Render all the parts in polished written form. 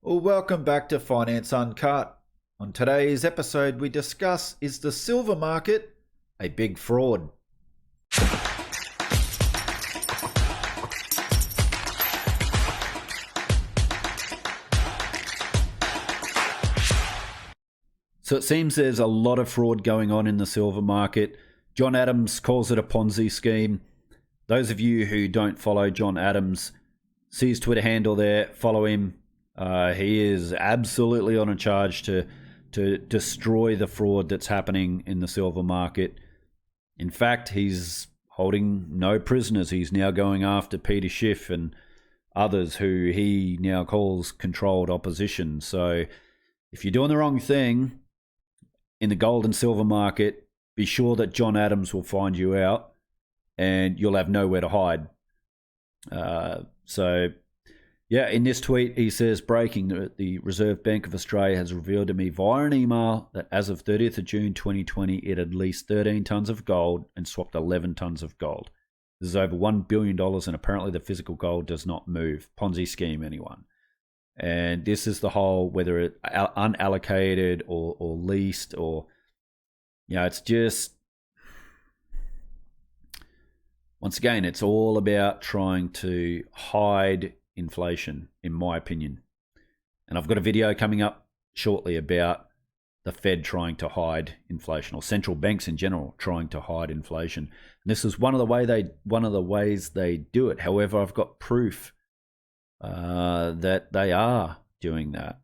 Well, welcome back to Finance Uncut. On today's episode, we discuss, is the silver market a big fraud? So it seems there's a lot of fraud going on in the silver market. John Adams calls it a Ponzi scheme. Those of you who don't follow John Adams, see his Twitter handle there, follow him. He is absolutely on a charge to destroy the fraud that's happening in the silver market. In fact, he's holding no prisoners. He's now going after Peter Schiff and others who he now calls controlled opposition. So if you're doing the wrong thing in the gold and silver market, be sure that John Adams will find you out and you'll have nowhere to hide. Yeah, in this tweet, he says, breaking, the Reserve Bank of Australia has revealed to me via an email that as of 30th of June 2020, it had leased 13 tonnes of gold and swapped 11 tonnes of gold. This is over $1 billion, and apparently the physical gold does not move. Ponzi scheme, anyone. And this is the whole, whether it unallocated or leased or, it's just, once again, it's all about trying to hide inflation, in my opinion. And I've got a video coming up shortly about the Fed trying to hide inflation, or central banks in general trying to hide inflation. And this is one of the ways they do it. However, I've got proof that they are doing that.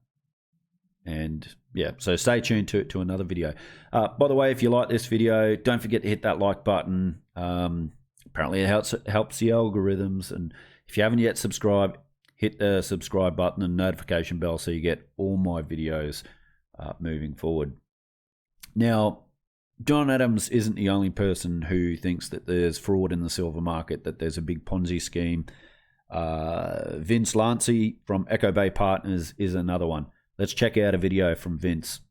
And yeah, so stay tuned to another video. By the way, if you like this video, don't forget to hit that like button. Apparently it helps the algorithms. And if you haven't yet subscribed, hit the subscribe button and notification bell so you get all my videos moving forward. Now, John Adams isn't the only person who thinks that there's fraud in the silver market, that there's a big Ponzi scheme. Vince Lanci from Echo Bay Partners is another one. Let's check out a video from Vince.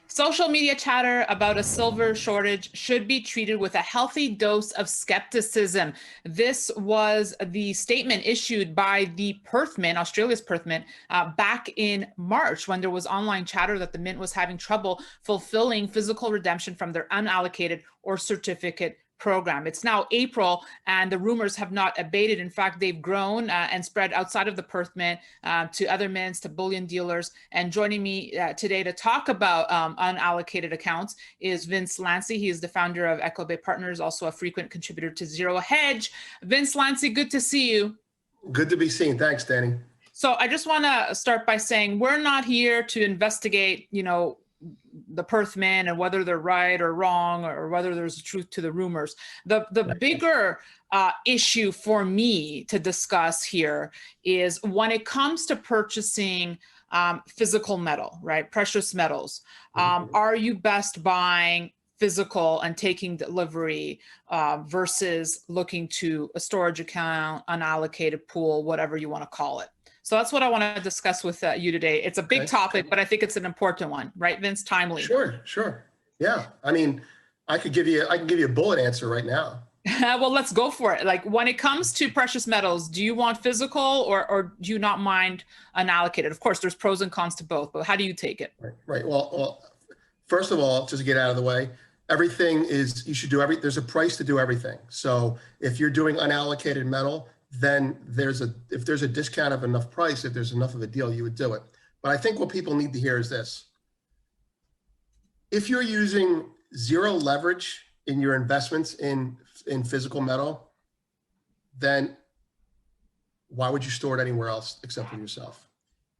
Social media chatter about a silver shortage should be treated with a healthy dose of skepticism. This was the statement issued by the Perth Mint, Australia's Perth Mint, back in March, when there was online chatter that the Mint was having trouble fulfilling physical redemption from their unallocated or certificate program. It's now April and the rumors have not abated. In fact, they've grown and spread outside of the Perth Mint to other mints, to bullion dealers. And joining me today to talk about unallocated accounts is Vince Lanci. He is the founder of Echo Bay Partners, also a frequent contributor to Zero Hedge. Vince Lanci, good to see you. Good to be seen. Thanks, Danny. So I just want to start by saying we're not here to investigate, the Perth Mint and whether they're right or wrong, or whether there's truth to the rumors. The bigger issue for me to discuss here is when it comes to purchasing physical metal, right? Precious metals. Are you best buying physical and taking delivery versus looking to a storage account, unallocated pool, whatever you want to call it? So that's what I want to discuss with you today. It's a big topic, but I think it's an important one, right, Vince? Timely. Sure. Yeah. I mean, I can give you a bullet answer right now. Well, let's go for it. Like, when it comes to precious metals, do you want physical or do you not mind unallocated? Of course, there's pros and cons to both, but how do you take it? Right. Well, first of all, just to get out of the way, there's a price to do everything. So if you're doing unallocated metal, then if there's a discount of enough price, if there's enough of a deal, you would do it. But I think what people need to hear is this. If you're using zero leverage in your investments in physical metal, then why would you store it anywhere else except for yourself?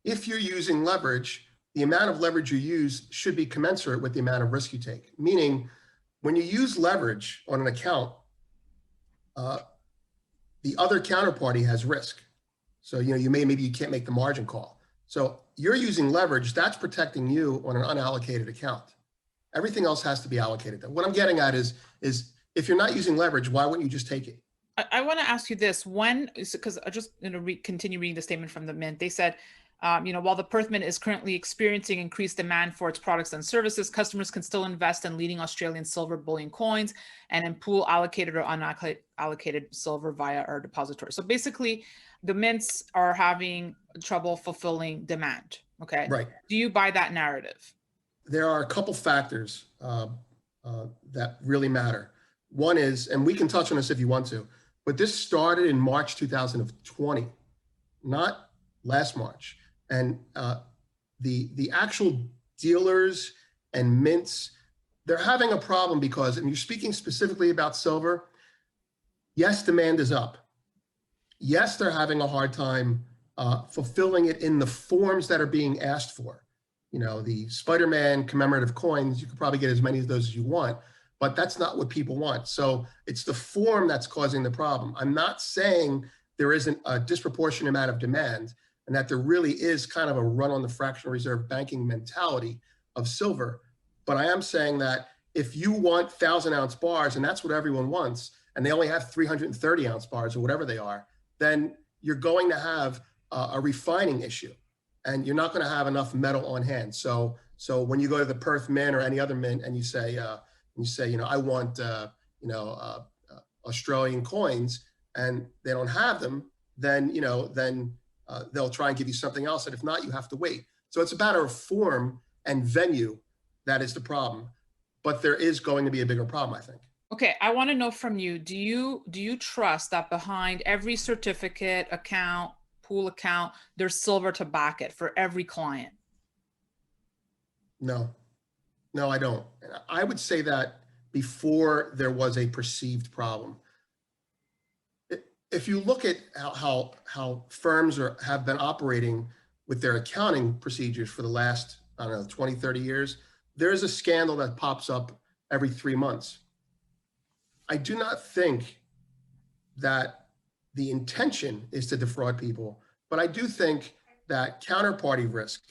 If you're using leverage, the amount of leverage you use should be commensurate with the amount of risk you take. Meaning, when you use leverage on an account, the other counterparty has risk. So, maybe you can't make the margin call. So you're using leverage, that's protecting you on an unallocated account. Everything else has to be allocated. What I'm getting at is if you're not using leverage, why wouldn't you just take it? I want to ask you this, because I just continue reading the statement from the Mint. They said, while the Perth Mint is currently experiencing increased demand for its products and services, customers can still invest in leading Australian silver bullion coins and in pool allocated or unallocated silver via our depository. So basically, the mints are having trouble fulfilling demand. Okay. Right. Do you buy that narrative? There are a couple factors that really matter. One is, and we can touch on this if you want to, but this started in March 2020, not last March. And the actual dealers and mints, they're having a problem because, and you're speaking specifically about silver, yes, demand is up. Yes, they're having a hard time fulfilling it in the forms that are being asked for. You know, the Spider-Man commemorative coins, you could probably get as many of those as you want, but that's not what people want. So it's the form that's causing the problem. I'm not saying there isn't a disproportionate amount of demand and that there really is kind of a run on the fractional reserve banking mentality of silver. But I am saying that if you want 1,000-ounce bars, and that's what everyone wants, and they only have 330-ounce bars or whatever they are, then you're going to have a refining issue, and you're not going to have enough metal on hand. So when you go to the Perth Mint or any other mint and you say, you know, I want, Australian coins, and they don't have them, then they'll try and give you something else. And if not, you have to wait. So it's a matter of form and venue that is the problem. But there is going to be a bigger problem, I think. Okay, I want to know from you, do you trust that behind every certificate, account, pool account, there's silver to back it for every client? No, I don't. I would say that before there was a perceived problem. If you look at how firms have been operating with their accounting procedures for the last, I don't know, 20, 30 years, there's a scandal that pops up every 3 months. I do not think that the intention is to defraud people, but I do think that counterparty risk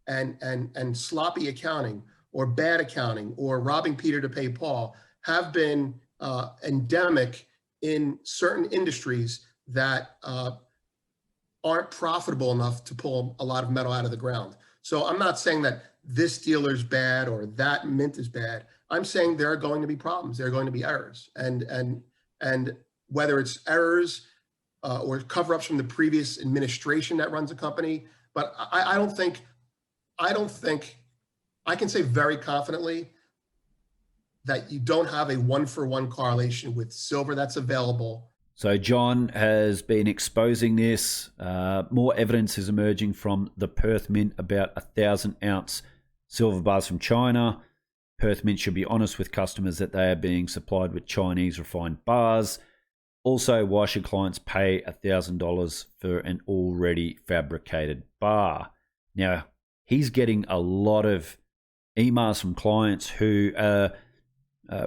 and sloppy accounting or bad accounting or robbing Peter to pay Paul have been endemic in certain industries that aren't profitable enough to pull a lot of metal out of the ground. So I'm not saying that this dealer's bad or that mint is bad. I'm saying there are going to be problems. There are going to be errors, and whether it's errors or cover-ups from the previous administration that runs a company. But I don't think I can say very confidently that you don't have a one-for-one correlation with silver that's available. So John has been exposing this. More evidence is emerging from the Perth Mint about 1,000-ounce silver bars from China. Perth Mint should be honest with customers that they are being supplied with Chinese refined bars. Also, why should clients pay $1,000 for an already fabricated bar? Now, he's getting a lot of emails from clients who are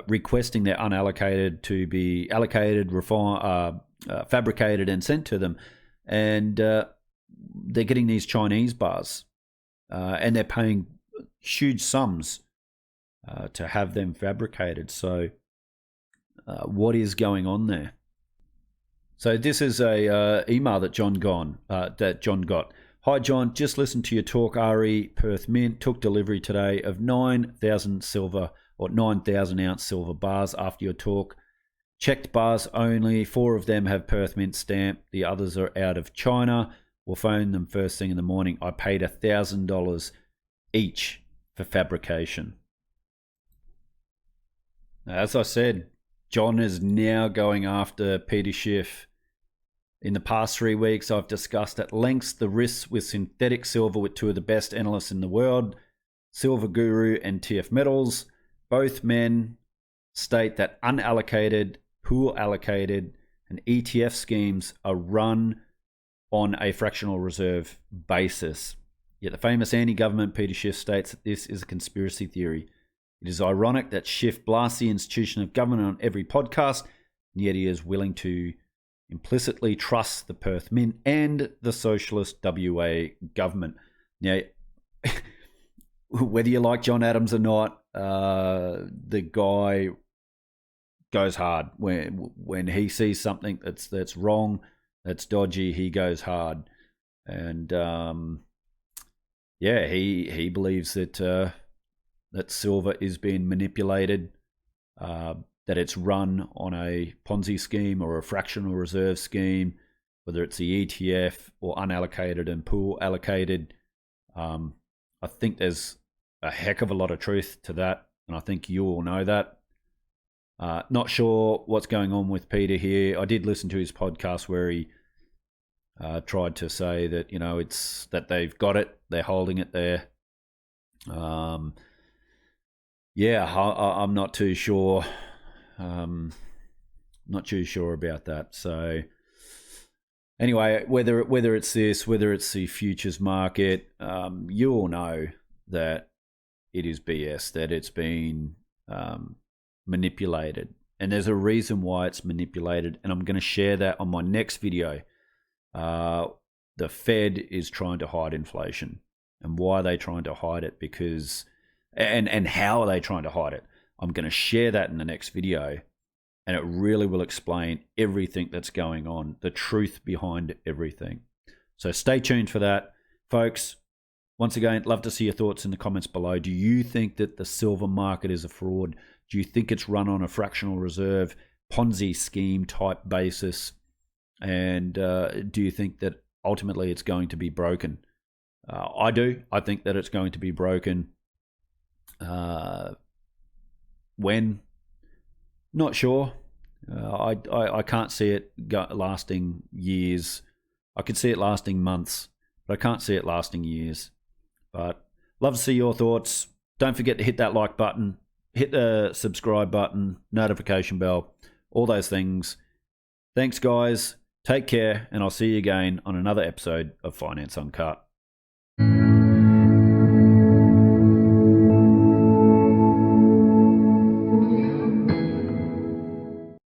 requesting their unallocated to be allocated, fabricated, and sent to them. And they're getting these Chinese bars, and they're paying huge sums to have them fabricated. So what is going on there? So this is a email that John got. Hi John, just listened to your talk. RE Perth Mint took delivery today of 9,000-ounce silver bars after your talk. Checked bars only. 4 of them have Perth Mint stamp. The others are out of China. We'll phone them first thing in the morning. I paid $1,000 each for fabrication. As I said, John is now going after Peter Schiff. In the past 3 weeks, I've discussed at length the risks with synthetic silver with 2 of the best analysts in the world, Silver Guru and TF Metals. Both men state that unallocated, pool allocated, and ETF schemes are run on a fractional reserve basis. Yet the famous anti-government Peter Schiff states that this is a conspiracy theory. It is ironic that Schiff blasts the institution of government on every podcast, and yet he is willing to implicitly trust the Perth Mint and the socialist WA government. Now, whether you like John Adams or not, the guy goes hard. When he sees something that's wrong, that's dodgy, he goes hard. And he believes that that silver is being manipulated, that it's run on a Ponzi scheme or a fractional reserve scheme, whether it's the ETF or unallocated and pool allocated. I think there's a heck of a lot of truth to that, and I think you all know that. Not sure what's going on with Peter here. I did listen to his podcast where he tried to say that, it's that they've got it, they're holding it there. I'm not too sure. Not too sure about that. So anyway, whether it's this, whether it's the futures market, you all know that it is BS, that it's been manipulated. And there's a reason why it's manipulated, and I'm going to share that on my next video. The Fed is trying to hide inflation. And why are they trying to hide it? Because, and how are they trying to hide it? I'm going to share that in the next video, and it really will explain everything that's going on, the truth behind everything. So stay tuned for that, folks. Once again, love to see your thoughts in the comments below. Do you think that the silver market is a fraud? Do you think it's run on a fractional reserve, Ponzi scheme type basis? And do you think that ultimately it's going to be broken? I do. I think that it's going to be broken. When? Not sure. I can't see it lasting years. I could see it lasting months, but I can't see it lasting years. But love to see your thoughts. Don't forget to hit that like button, hit the subscribe button, notification bell, all those things. Thanks, guys. Take care, and I'll see you again on another episode of Finance Uncut.